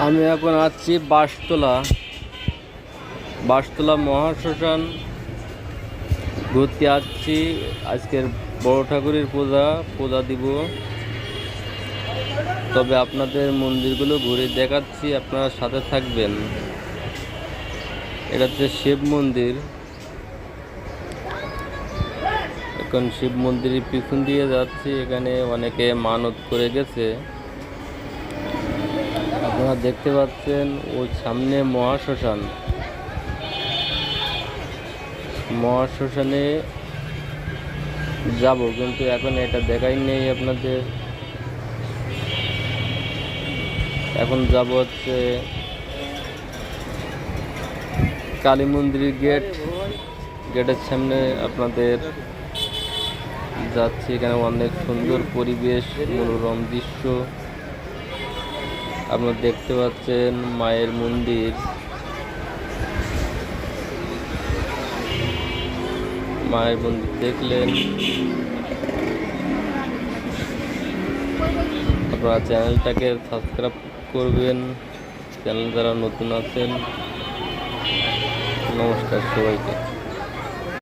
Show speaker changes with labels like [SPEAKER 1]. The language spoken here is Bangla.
[SPEAKER 1] আমি এখন আছি বাঁশতলা মহাশ্মশান ঘুরতে আসছি। আজকের বড় ঠাকুরের পূজা দিব। তবে আপনাদের মন্দিরগুলো ঘুরে দেখাচ্ছি, আপনারা সাথে থাকবেন। এটা হচ্ছে শিব মন্দির। এখন শিব মন্দিরের পিছন দিয়ে যাচ্ছি। এখানে অনেকে মানত করে গেছে, আপনারা দেখতে পাচ্ছেন। ওই সামনে মহাশ্মশানে যাব, কিন্তু এখন এটা দেখাই নেই আপনাদের। এখন যাব হচ্ছে কালী মন্দিরের গেটের সামনে আপনাদের যাচ্ছি। এখানে অনেক সুন্দর পরিবেশ, মনোরম দৃশ্য আপনারা দেখতে পাচ্ছেন। মায়ের মন্দির, দেখলেন। আপনারা চ্যানেলটাকে সাবস্ক্রাইব করবেন, চ্যানেল যারা নতুন আছেন। নমস্কার সবাইকে।